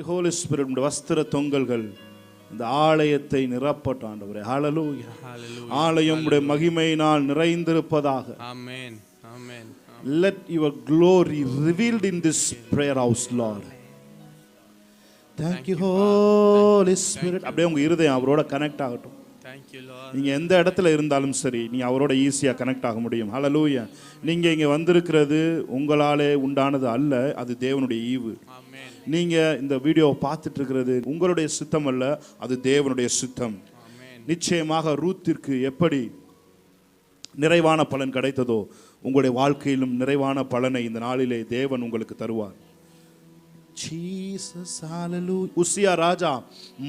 You holy spirit. உம்முடைய வஸ்திர தொங்கல்கள் இந்த ஆலயத்தை நிரப்பட்டும் ஆண்டவரே. ஹல்லேலூயா. ஆலயம் உம்முடைய மகிமையினால் நிறைந்திருப்பதாக. ஆமென். ஆமென். Let your glory revealed in this prayer house, Lord. Thank you Holy Spirit. அப்படியே உங்க இருதயம் அவரோட கனெக்ட் ஆகட்டும். Thank you Lord. நீங்க எந்த இடத்துல இருந்தாலும் சரி, நீங்க அவரோட ஈஸியா கனெக்ட் ஆக முடியும். ஹல்லேலூயா. நீங்க இங்க வந்திருக்கிறது உங்களாலே உண்டானது அல்ல, அது தேவனுடைய ஈவு. ஆமென். நீங்க இந்த வீடியோவை பார்த்துட்டு இருக்கிறது உங்களுடைய சித்தம் அல்ல, அது தேவனுடைய சித்தம். ஆமென். நிச்சயமாக ரூத்திற்கு எப்படி நிறைவான பலன் கிடைத்ததோ உங்களுடைய வாழ்க்கையிலும் நிறைவான பலனை இந்த நாளிலே தேவன் உங்களுக்கு தருவார். ஜீசஸ் ஹல்லேலூயா. உசியா ராஜா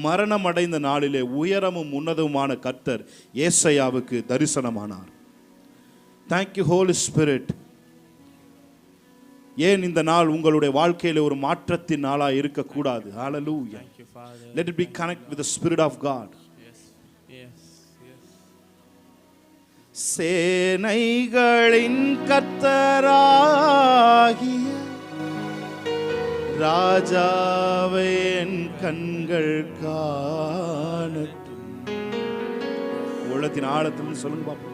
மரணம் அடைந்த நாளிலே உயரமும் உன்னதமுமான கர்த்தர் ஏசாயாவுக்கு தரிசனமானார். Thank you Holy Spirit. ஏன் இந்த நாள் உங்களுடைய வாழ்க்கையில ஒரு மாற்றத்தின் நாளா இருக்க கூடாது? ஹல்லேலூயா. Thank you Father. Let it be connect with the Spirit of God. Yes. Yes. Yes. சேனைகளின் கர்த்தராகிய ராஜாவே என் கண்கள் காணட்டும். உள்ளத்தின் ஆழத்தில் சொல்லுங்க பாப்போம்.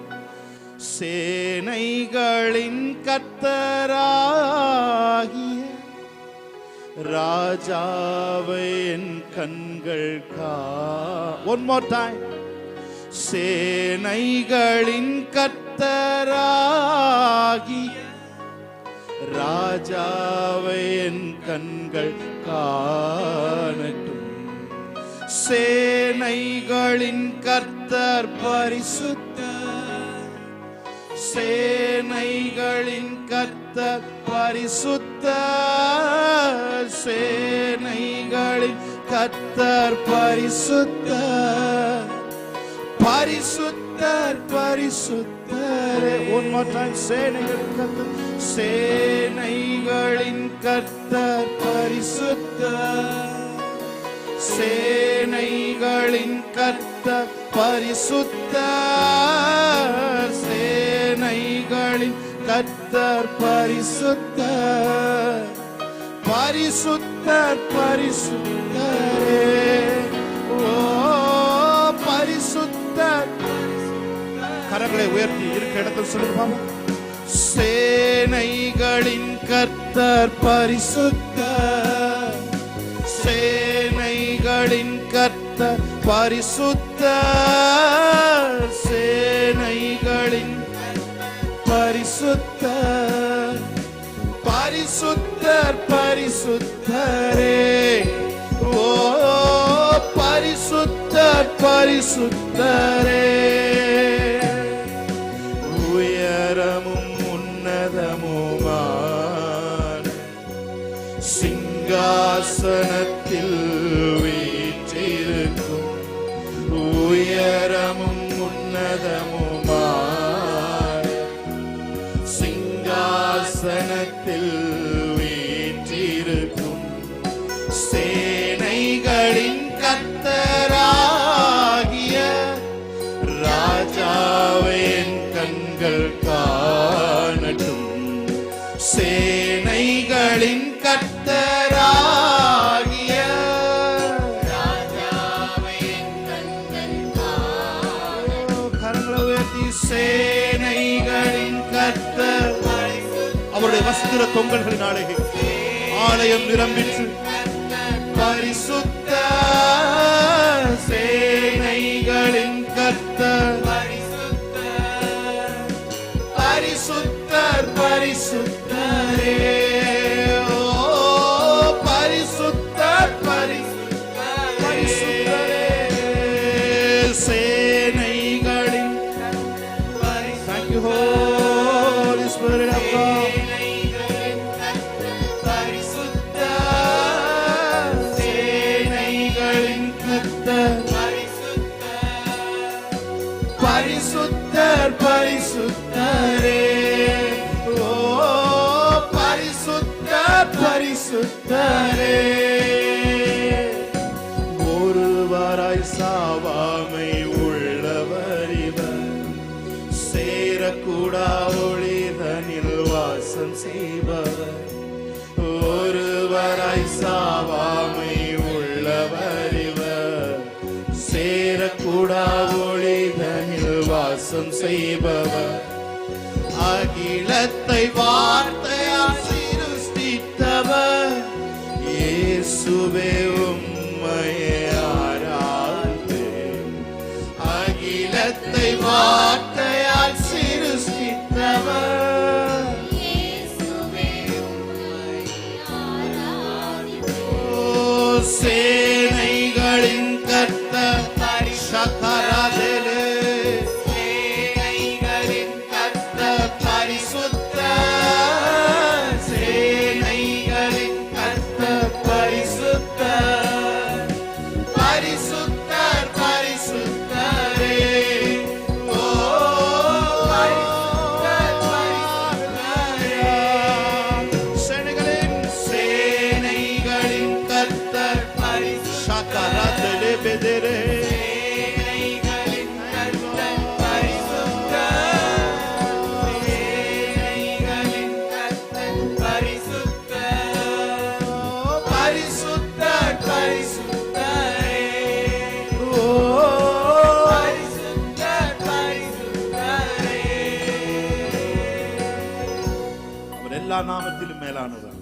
சேனைகளின் கர்த்தராகிய ராஜாவே என் கண்கள் One more time. சேனைகளின் கர்த்தராகிய ராஜாவே என் கண்கள் காணட்டும். சேனைகளின் கர்த்தர் பரிசுத்தர், சேனைகளின் கர்த்தர் பரிசுத்தர், சேனைகளின் கர்த்தர் பரிசுத்தர், பரிசுத்தர் பரிசுத்தரே. One more time. சேனைகளின் கர்த்தர், சேனைகளின் கர்த்தர் பரிசுத்தர், சேனைகளின் கர்த்தர் பரிசுத்தர், சேனைகளின் கர்த்தர் பரிசுத்தர், பரிசுத்தர் பரிசுத்தரே. ஓ பரிசுத்தர். கரங்களை உயர்த்தி இருக்க இடத்தில் சொல்லுங்க. சேனைகளின் கர்த்தர் பரிசுத்தர், சேனைகளின் கர்த்தர் பரிசுத்தர், சேனைகளின் பரிசுத்தர், பரிசுத்தர் பரிசுத்தரே. ஓ பரிசுத்தர் பரிசுத்தரே. உயரமும் உன்னதமுமான சிங்காசனத்தில் வீற்றிருக்கும், உயரமும் உன்னதமுமான சிங்காசனத்தில் வீற்றிருக்கும் சேனைகளின் கர்த்தராகிய ராஜாவே என் கண்கள் காணட்டும். சேனைகளின் கர்த்தராகிய ராஜாவே என் கண்கள் காணட்டும். கரங்களை உயர்த்தி சேனைகளின் கர்த்தர். அவருடைய வஸ்திர தொங்கல்களினாலே ஆலயம் நிரம்பிற்று. பரிசுத்த சேனைகளின் கர்த்தர் பரிசுத்தர் பரிசுத்தரே. ஓ பரிசுத்தர் பரிசுத்தர் பரிசுத்தரே. சேனைகளின் Thank you Holy Spirit of God. பரிசுத்தர் பரிசுத்தரே. ஓ பரிசுத்தர் பரிசுத்தரே. ஒருவராய் சாவாமை உள்ளவர் இவர், சேரக்கூடா ஒளிதனில் வாசம் செய்பவர். ஒருவராய் சாவாமை கூடா ஒளிதனில் வாசம் செய்பவர், அகிலத்தை வார்த்தையால் சிருஷ்டித்தவர், இயேசுவே உம்மையே ஆராதிப்பேன். அகிலத்தை வார்த்தையால் சிருஷ்டித்தவர், சேனைகளின் கர்த்தர் சகராதலே, சேனைகளின் கர்த்தர் பரிசுத்தர், சேனைகளின் கர்த்தர் பரிசுத்தர், பரிசுத்தர் பரிசுத்தரே. ஓ பரிசுத்தர் பரிசுத்தரே, சேனைகளின் கர்த்தர் சகராதலே பெதரே, சேனைகளின் கர்த்தர் பரிசுத்தர், சேனைகளின் கர்த்தர் பரிசுத்தர், பரிசுத்தர் பரிசுத்தரே. ஓ பரிசுத்தர் பரிசுத்தரே. அவர் எல்லா நாமத்திலும் மேலானவர்.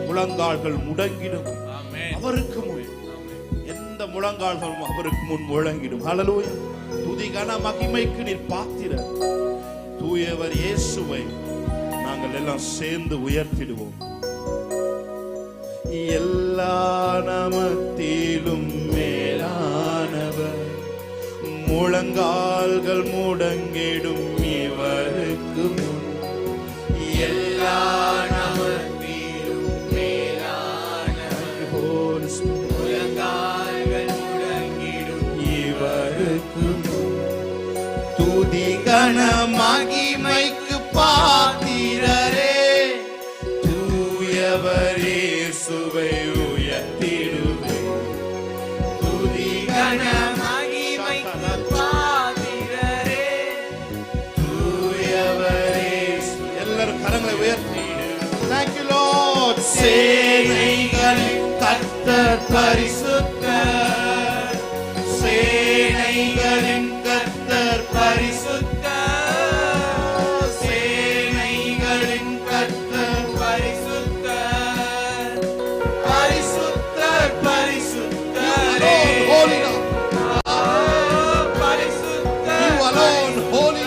முழங்கால்கள் முடங்கிடும் Amen. அவருக்கு முன், எந்த முழங்கால்களும் அவருக்கு முன் முழங்கிடும். ஹல்லேலூயா. துதி கன மகிமைக்கு நீர் பாத்திரர். தூயவர் இயேசுவை நாங்கள் எல்லாம் சேர்ந்து உயர்த்திடுவோம். எல்லா நாமத்திலும் மேலானவர், முழங்கால்கள் முடங்கிடும் இவருக்கு முன். எல்லா நாமத்திலும் மேலானவர், முழங்கால்கள் முடங்கிடும் இவருக்கு முன். துதி கன மகிமைக்கு பாத்திரரே, தூயவர் இயேசுவை உயர்த்திடுவேன். துதி கன மகிமைக்கு பாத்திரரே, தூயவர் இயேசு. எல்லாரும் கரங்களை உயர்த்தி Thank you Lord. சேனைகளின் கர்த்தர் பரிசுத்தர், சேனைகளின் கர்த்தர் பரிசுத்தர், சேனைகளின் கர்த்தர் பரிசுத்தர், பரிசுத்தர் பரிசுத்தரே. பரிசுத்தர் You alone holy.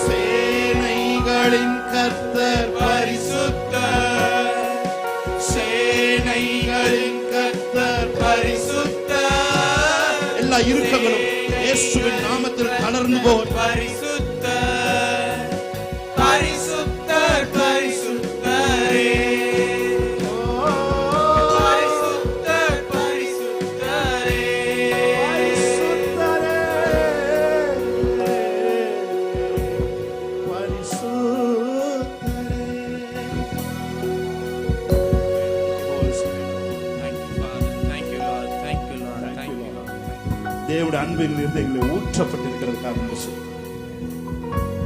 சேனைகளின் கர்த்தர் பரிசுத்தர், சேனைகளின் கர்த்தர் பரிசுத்தர். எல்லா இறுக்கங்களும் இயேசுவின் நாமத்தில் தளர்ந்து போய் பரிசுத்தர், பரிசுத்தர் பரிசுத்தரே. பரிசுத்தர் பரிசுத்தரே, Thank you, Father. Thank you, Lord. Thank you, Lord. Thank you, Lord. தேவனுடைய அன்பின் இருதயங்களை ஊற்றப்பட்டிருக்கிறதுக்காக நன்றி சொல்லுகிறேன்.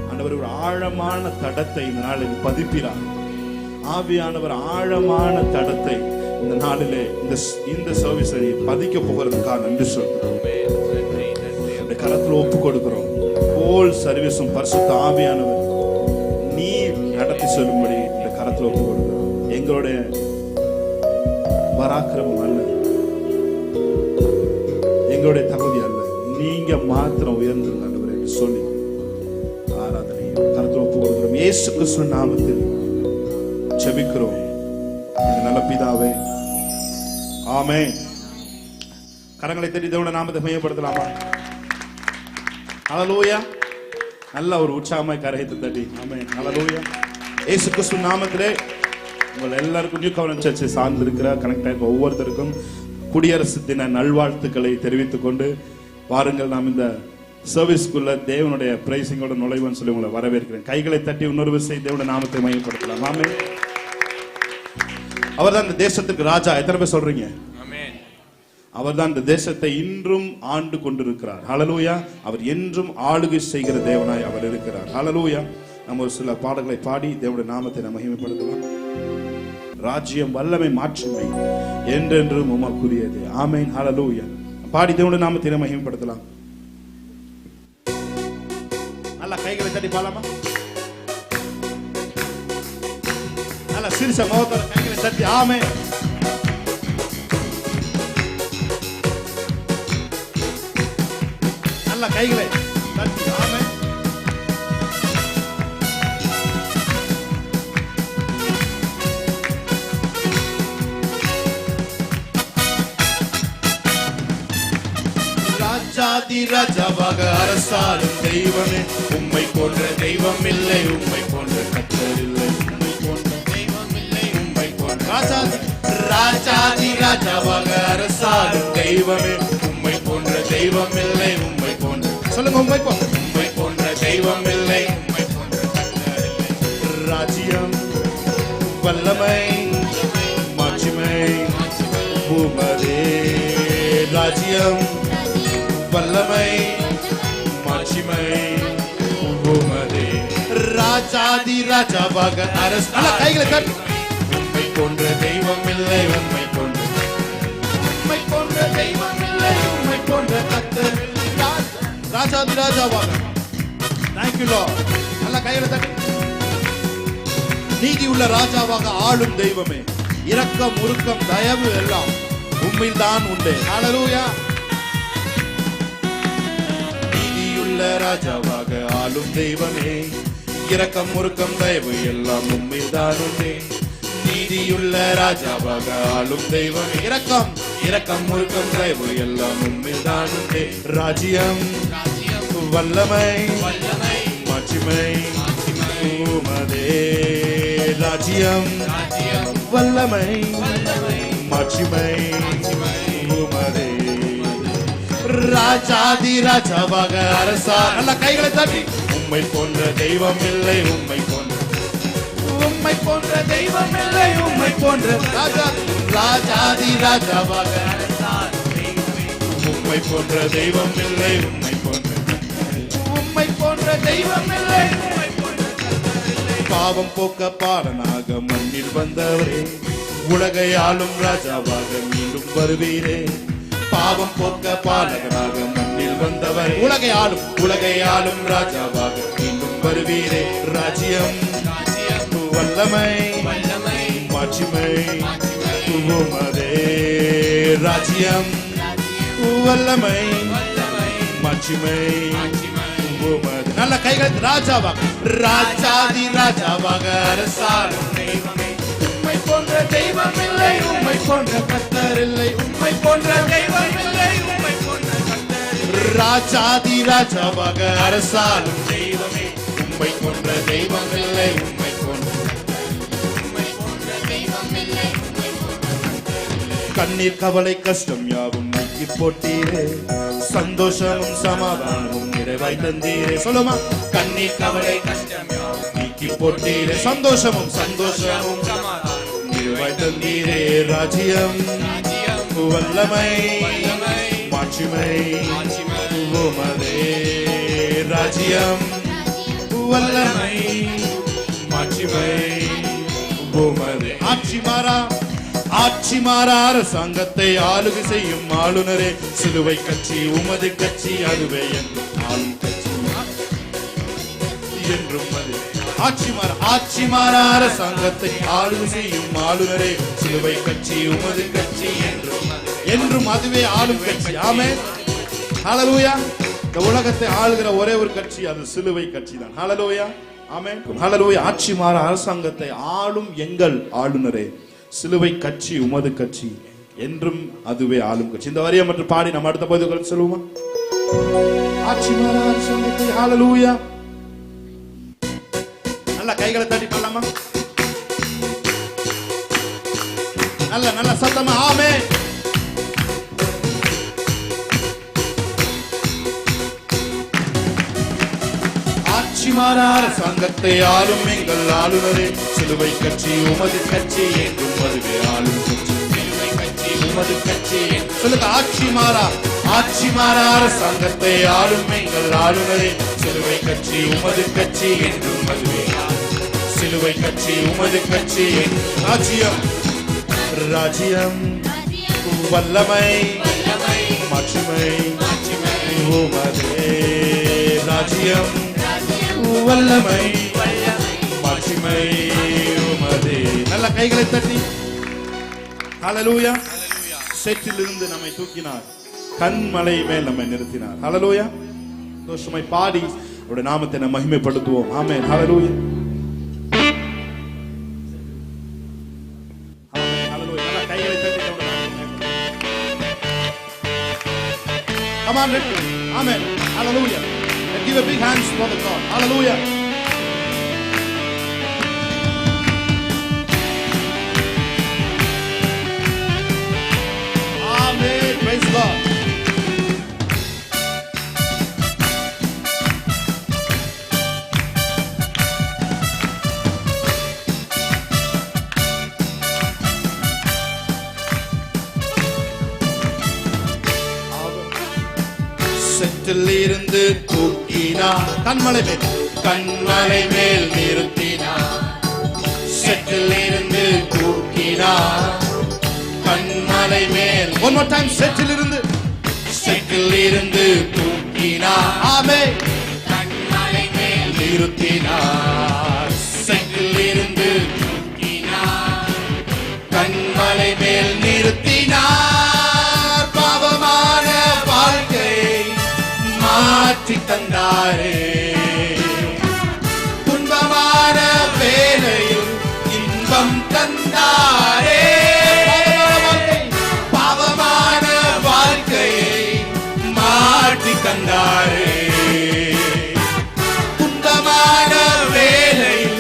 ஆண்டவர் ஒரு ஆழமான தடத்தை இந்த நாளில் பதிப்பிறார். ஆவியானவர் ஆழமான தடத்தை இந்த நாளிலே இந்த சர்வீஸை பதிக்க போகிறதுக்காக நன்றி சொல்கிறோம். இந்த கரத்தில் ஒப்பு கொடுக்கிறோம். ஹோல் சர்வீஸும் பரிசுத்த ஆவியானவர் நீ நடத்தி சொல்லும்படி இந்த கரத்தில் ஒப்பு கொடுக்கிறோம். எங்களுடைய பராக்கிரமம் அல்ல, எங்களுடைய தகுதி அல்ல, நீங்க மாத்திரம் உயர்ந்திருங்க ஆண்டவரே என்று சொல்லி ஆராதனை கரத்தில் ஒப்பு கொடுக்கிறோம். இயேசு கிறிஸ்து நாமத்தில் ஜெபிக்கிறோம் எங்கள் நல்ல பிதாவே, ஆமென். கரங்களை தட்டி தேவனுடைய நாமத்தை மையப்படுத்தலாமா? ஹல்லேலூயா. நல்ல ஒரு உற்சாகமாய் கரத்தை தட்டி ஆமென். ஹல்லேலூயா. இயேசு கிறிஸ்து நாமத்திலே உங்கள் எல்லாருக்கும் நியூ கவர்னன்ட் சர்ச்சை சார்ந்திருக்கிற கனெக்ட் ஆகிற ஒவ்வொருத்தருக்கும் குடியரசு தின நல்வாழ்த்துக்களை தெரிவித்துக் கொண்டு பாருங்கள், நாம் இந்த சர்வீஸ்க்குள்ள தேவனுடைய பிரைசிங்கோட நுழைவுன்னு சொல்லி உங்களை வரவேற்கிறேன். கைகளை தட்டி இன்னொரு விஷயம் தேவனுடைய நாமத்தை மையப்படுத்தலாம். ஆமென். அவர்தான் இந்த தேசத்துக்கு ராஜா. எத்தனை பேர் சொல்றீங்க? Amen. அவர்தான் இந்த தேசத்தை இன்றும் ஆண்டு கொண்டிருக்கிறார். ஹல்லேலூயா. அவர் என்றும் ஆளுகை செய்கிற தேவனாய் அவர் இருக்கிறார். ஹல்லேலூயா. நம்ம ஒரு சில பாடல்களை பாடி தேவனுடைய நாமத்தை நாம் மகிமைப்படுத்தலாம். ராஜ்யம், வல்லமை, மாட்சிமை என்றென்றும் உமக்குரியது. ஆமென். ஹல்லேலூயா. பாடி தேவனுடைய நாமத்தை மகிமைப்படுத்தலாம். நல்ல கைகளை தட்டி பாடலாமா? நல்ல சிரிச்ச முகத்தோட கைகளை தட்டி ஆமென். நல்ல கைகளை தட்டி ஆமென். ராஜாதி ராஜாவாக அரசாளும் தெய்வமே, உம்மை போன்ற தெய்வம் இல்லை, உம்மை போன்ற கர்த்தர் இல்லை, உம்மை போன்ற தெய்வம் இல்லை, உம்மை போன்ற ராஜாதி ராஜாவாக அரசாளும் தெய்வமே, உம்மை போன்ற தெய்வம் இல்லை, உம்மை போன்ற சொல்லுங்க, உம்மை போன்ற தெய்வம் இல்லை, உம்மை போன்ற கர்த்தர் இல்லை. ராஜ்யம், வல்லமை, மாட்சிமை உமதே. ராஜ்யம், வல்லமை, மாட்சிமை உமதே. ராஜாதி ராஜாவாக அரசு. நல்ல கைகளை தட்டி. உம்மை போன்ற தெய்வம் இல்லை, உம்மை போன்ற தெய்வம் இல்லை, உம்மை போன்ற கர்த்தர். ராஜாதி ராஜாவாக. Thank you Lord. நல்ல கைகளை தட்டி. நீதி உள்ள ராஜாவாக ஆளும் தெய்வமே, இரக்கம், உருக்கம், தயவு எல்லாம் உம்மில் தான் உண்டு. ஹல்லேலூயா. ராஜாவாக ஆளும் தெய்வமே, இரக்கம், முறுக்கம், தயவு எல்லாம் உம்மில் தான் உண்டே. நீதியுள்ள ராஜாவாக ஆளும் தெய்வமே, இரக்கம், முறுக்கம், தயவு எல்லாம் உம்மில் தான் உண்டே. ராஜ்யம், வல்லமை, மாட்சிமை உமதே. ராஜ்யம், வல்லமை, மாட்சிமை உமதே. ராஜாதி ராஜாவாக அரசா. நல்ல கைகளை தட்டி. உம்மை போன்ற தெய்வம் இல்லை, உம்மை போன்ற தெய்வம் இல்லை, உம்மை போன்ற ராஜாதி ராஜாவாக அரசா. உம்மை போன்ற தெய்வம் இல்லை, உம்மை போன்ற தெய்வம் இல்லை, உம்மை போன்ற பாவம் போக்க பாலனாக மண்ணில் வந்தவரே, உலகை ஆளும் ராஜாவாக மீண்டும் வருவீரே. பாவம் போக்க பாலகராக மண்ணில் வந்தவர், உலகை ஆளும் ராஜாவாக மீண்டும் வருவீரே. ராஜ்யம், வல்லமை, மாட்சிமை உமதே. ராஜ்யம், வல்லமை, மாட்சிமை உமதே. நல்ல கைகள். ராஜாவாக, ராஜாதி ராஜாவாக அரசாளும் தெய்வமே, உம்மை போன்ற தெய்வம் இல்லை, உம்மை போன்ற கர்த்தர் இல்லை, உம்மை போன்ற தெய்வம் இல்லை, உம்மை போன்ற கர்த்தர் இல்லை. ராஜாதி ராஜாவாக அரசாளும் தெய்வமே, உம்மை போன்ற தெய்வம் இல்லை, உம்மை போன்ற தெய்வம் இல்லை, உம்மை போன்ற கர்த்தர் இல்லை. கண்ணீர், கவலை, கஷ்டம் யாவும் நீக்கி போட்டீரே, சந்தோஷமும் சமாதானமும் நிறைவாய் தந்தீரே. சொல்லுமா? கண்ணீர், கவலை, கஷ்டம் யாவும் நீக்கி போட்டீரே, சந்தோஷமும் சமாதானம் நிறைவாய் தந்தீரே. ராஜ்யம், வல்லமை, மாட்சிமை உமதே. ராஜ்யம், வல்லமை, மாட்சிமை உமதே. ஆட்சி மாறா அரசாங்கத்தை ஆளுகை செய்யும் ஆளுநரே, சிலுவை கட்சி உமது கட்சி, அதுவே என்றும் ஆளும் கட்சி என்றும் அது. ஆட்சி மாறா அரசாங்கத்தை ஆளுகை செய்யும் ஆளுநரே, சிலுவை கட்சி உமது கட்சி, என்றும் அதுவே ஆளும் கட்சி. ஆமென். ஹல்லேலூயா. இந்த உலகத்தை ஆளுகிற ஒரே ஒரு கட்சி, அது சிலுவை கட்சி தான். ஹல்லேலூயா. ஆமென். ஹல்லேலூயா. ஆட்சி மாறா அரசாங்கத்தை ஆளும் எங்கள் ஆளுநரே, சிலுவை கட்சி உமது கட்சி, என்றும் அதுவே ஆளும் கட்சி. இந்த வரியை மட்டும் பாடி நம்ம அடுத்த பகுதிகளுக்கு சொல்லுவோமா? ஆட்சி மாறா அரசாங்கத்தை. ஹல்லேலூயா. நல்ல கைகளை தட்டி பாடலாமா? நல்ல சத்தமா ஆமென். ஆட்சி மாறா அரசாங்கத்தை ஆளும் எங்கள் ஆளுநரே, சிலுவை கட்சி உமது கட்சி, என்றும் அதுவே ஆளும் கட்சி, சிலுவை கட்சி உமது கட்சி. சொல்லுங்க. ஆட்சி மாறா அரசாங்கத்தை ஆளும் எங்கள் ஆளுநரே, சிலுவை கட்சி உமது கட்சி, என்றும் அதுவே சிலுவை கட்சி உமது கட்சி ராஜ்யம் ராஜ்யம் வல்லமை மாட்சிமை உமதே ராஜ்யம் வல்லமை மாட்சிமை உமதே. நல்ல கைகளை தட்டி ஹல்லேலூயா. சேற்றிலிருந்து நம்மை தூக்கினார், கன்மலை மேல் நம்மை நிறுத்தினார். ஹல்லேலூயா. தோஷமை பாடி அவருடைய நாமத்தை நாம் மகிமைப்படுத்துவோம். ஆமென். ஹல்லேலூயா. ஆமென். ஹல்லேலூயா. நல்ல கைகளை தட்டி அவருடைய நாமத்தை Come on, lift it. Amen. Hallelujah. And give a big hands for the God. Hallelujah. Amen. Praise God. செற்றிலிருந்து தூக்கினார், கண்மலை மேல் நிறுத்தினார். செற்றிலிருந்து தூக்கினார், கண்மலை மேல். One more time. செற்றிலிருந்து தூக்கினார். ஆமென். கண்மலை மேல் நிறுத்தினார். செற்றிலிருந்து தூக்கினார், கண்மலை மேல் நிறுத்தினார். பாவமான வாழ்க்கையை மாற்றி தந்தாரே, துன்பமான வேளையில் இன்பம் தந்தாரே. பாவமான வாழ்க்கையை மாற்றி தந்தாரே, துன்பமான வேளையில்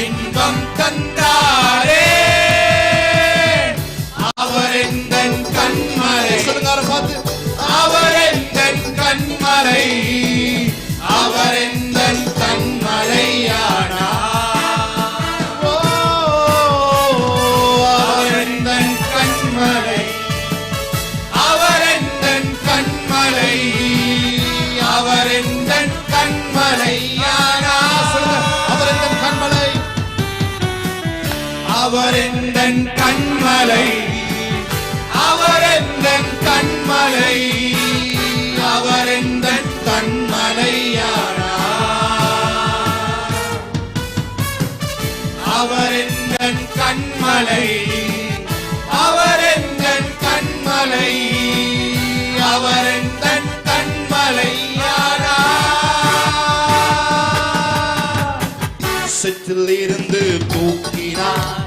இன்பம் தந்தாரே. அவர் எந்தன் கண்மலை. சொல்லுங்க பார்த்து. அவர் எந்தன் கண்மலை, அவர் எந்தன் கண்மலையானார். அவர் எந்தன் கண்மலை, அவர் எந்தன் கண்மலை, அவர் எந்தன் கண்மலையானார். அவர் எந்தன் கண்மலை, அவர் எந்தன் கண்மலை, அவர் எந்தன் கண்மலை, அவர் எந்தன் கண்மலையானார். அவர் எந்தன் கண்மலை, அவர் எந்தன் கண்மலை, அவர் எந்தன் கண்மலையானார். செற்றிலிருந்து தூக்கினார்,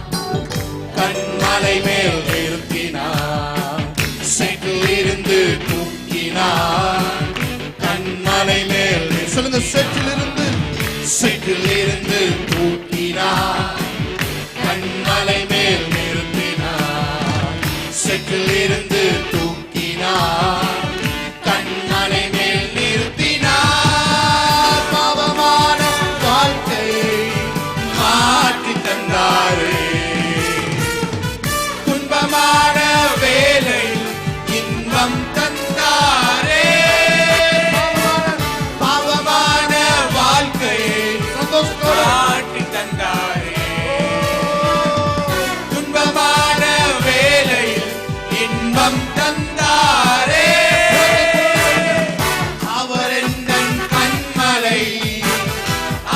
கண்மலை மேல் நிறுத்தினார். செற்றிலிருந்து தூக்கினார், கண்மலை மேல். சொல்லுங்க. செற்றிலிருந்து தூக்கினார், கண்மலை மேல் நிறுத்தினார். செற்றிலிருந்து தூக்கினார், கண்மலை மேல் நிறுத்தினார். பாவமான வாழ்க்கையை மாற்றி தந்தாரே, துன்பமான வேலை இன்பம் தந்தாரே. பாவமான வாழ்க்கையை மாற்றி தந்தாரே, துன்பமான வேலையில் இன்பம் தந்தாரே. அவர் எந்தன் கண்மலை,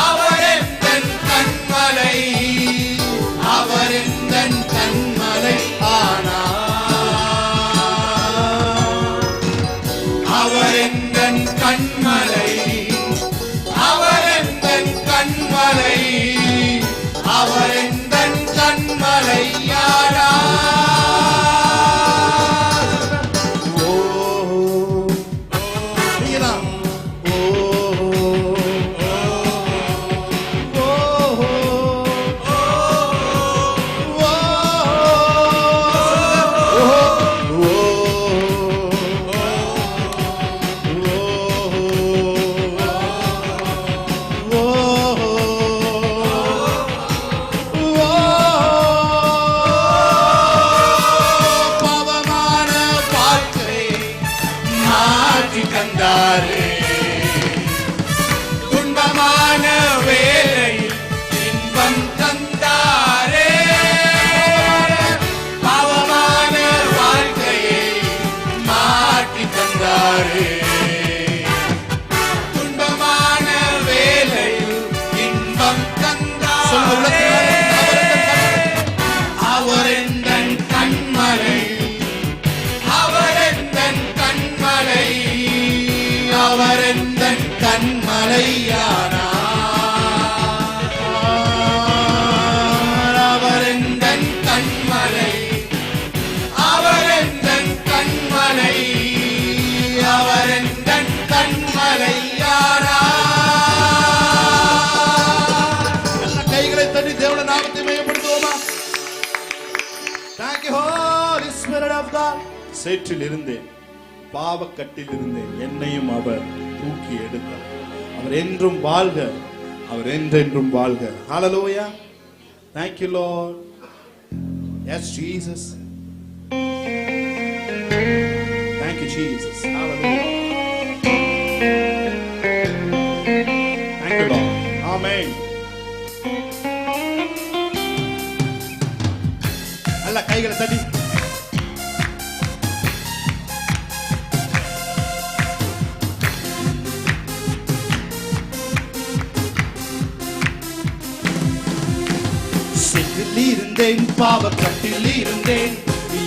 அவர் எந்தன் கண்மலை, அவர் எந்தன் கண்மலை ஆனார். அவர் எந்தன் கண்மலை, அவர் எந்தன் கண்மலை, அவர் எந்தன் கண்மலையானார். ஓ நீங்களா? ஓ ஓ சேற்றில் இருந்தேன், பாவக்கட்டில் இருந்தேன், என்னையும் அவர் தூக்கி எடுத்தார். அவர் என்றும் வாழ்க, அவர் என்றென்றும் வாழ்க. ஹalleluya. Thank you Lord. Yes Jesus. Thank you Jesus. Hallelujah. Thank you Lord. Amen. நல்ல கைகளை தட்டி இருந்தேன், பாவக்கட்டில் இருந்தேன்,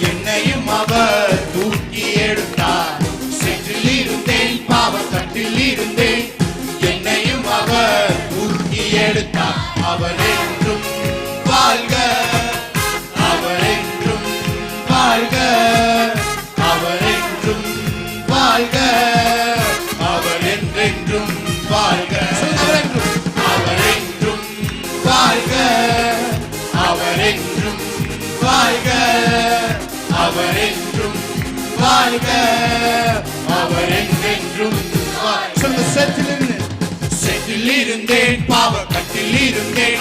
என்னையும் அவர் தூக்கி எடுத்தார். சேற்றில் இருந்தேன், பாவக்கட்டில் இருந்தேன், என்னையும் அவர் தூக்கி எடுத்தார். அவர் என்றும் வாழ்க, அவர் என்றும் வாழ்க, அவர் என்றும் வாழ்க, அவர் என்றென்றும் வாழ்க, அவர் என்றும் வாழ்க, அவர் என்றும் வாழ்க, அவர் என்றும் வாழ்க, அவர் என்றென்றும் வாழ்க. சேற்றில் இருந்தேன், பாவக்கட்டில் இருந்தேன்,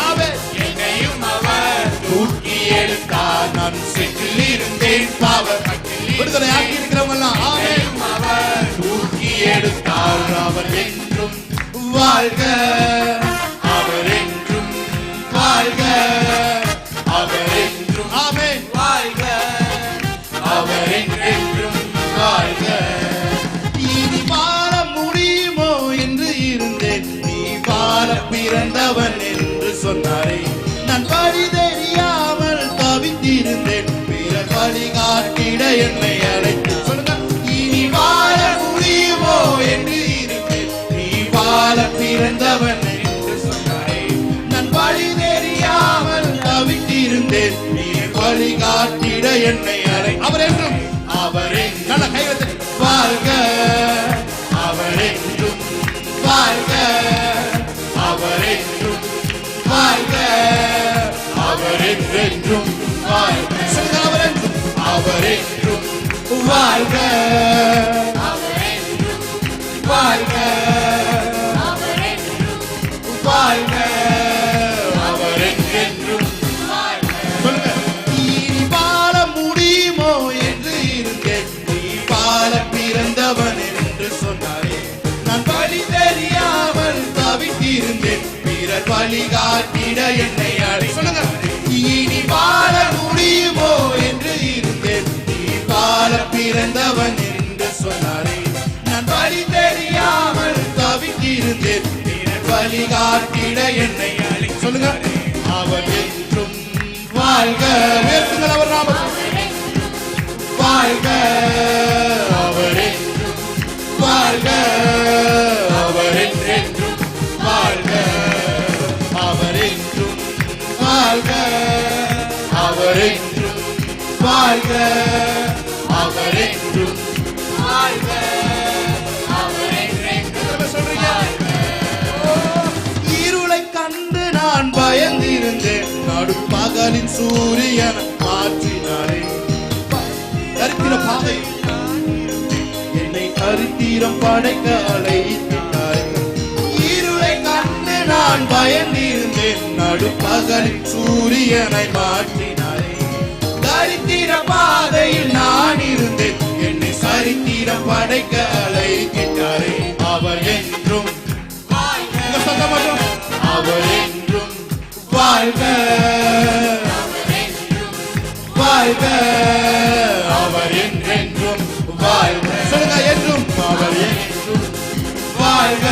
என்னையும் அவர் தூக்கி எடுத்தார். நான் சேற்றில் இருந்தேன், பாவக்கட்டில் விடுதலை ஆக்கி இருக்கிறவங்க அவர் தூக்கி எடுத்தார். அவர் என்றும் வாழ்க, அவர் என்றும் வாழ்க, அவர் என்றும் ஆமென் வாழ்க, அவர் என்றென்றும் வாழ்க. இனி வாழ முடியுமோ என்று இருந்தேன், நீ வாழ பிறந்தவன் என்று சொன்னாரே. நான் வழி தெரியாமல் தவித்திருந்தேன், பிறர் வழிகாட்டிட என்னை அழைத்து சொல்லுங்க. இனி வாழ முடியுமோ என்று இருந்தேன், நீ வாழ பிறந்தவன் என்று சொன்னாரே. நான் வழி தெரியாமல் தவித்திருந்தேன், நீ வழிகாட்டிட என்னை அழை. அவர் என்றும், அவர் நல்ல கைவத்தை வாழ்க, அவர் என்றும் வாழ்க, அவர் என்றும் வாழ்க, அவர் என்றென்றும் வாழ்க. அவர் என்றும், அவர் என்றும் வாழ்க, அவர் என்றும் வாழ்க, அவர் என்றும் வாழ்க, அவர் என்றென்றும் வாழ்க. இனி வாழ முடியுமோ என்று இருந்தேன், நீ வாழ பிறந்தவன் என்று சொன்னாரே. நான் வழி தெரியாமல் தவித்திருந்தேன், பிறர் வழிகாட்டிட என்னை அழை. சொல்லுங்க. இனி வாழ முடியுமோ என்று இருந்தேன், நீ வாழ பிறந்தவன் என்று சொன்னாரே. நான் வழி தெரியாமல் தவித்திருந்தேன், பிறர் வழிகாட்டிட என்னை அழை. சொல்லுங்க. அவர் என்றும் வாழ்க, வேற்றுங்கள் அவர் நாமத்தை வாழ்க, அவர் என்றும் வாழ்க, அவர் என்றென்றும் வாழ்க, அவர் என்றும் வாழ்க, அவர் என்றும் வாழ்க, அவர் என்றும் வாழ்க, அவர் என்றென்றும் சொல்றீங்க. இருளை கண்டு நான் பயந்திருந்தேன், நடுப்பகலின் சூரியன் மாற்றினாரே. தரித்திர பாதை என்னை தரித்திரம் படைக்க அழைத்தாய். இருளை கண்டு நான் பயந்திருந்தேன், நடுப்பகலின் சூரியனை மாற்றினாரே. தரித்திர பாதையில் நான் இருந்தேன், என்னை சரித்திரம் படைக்க அழைத்தாரே. அவர் என்றும் அவர் என்றும் வாழ்க, வாழ்க, அவர் என்றென்றும் வாழ்க. சொல்லுங்க. என்றும் அவர் என்றும் வாழ்க,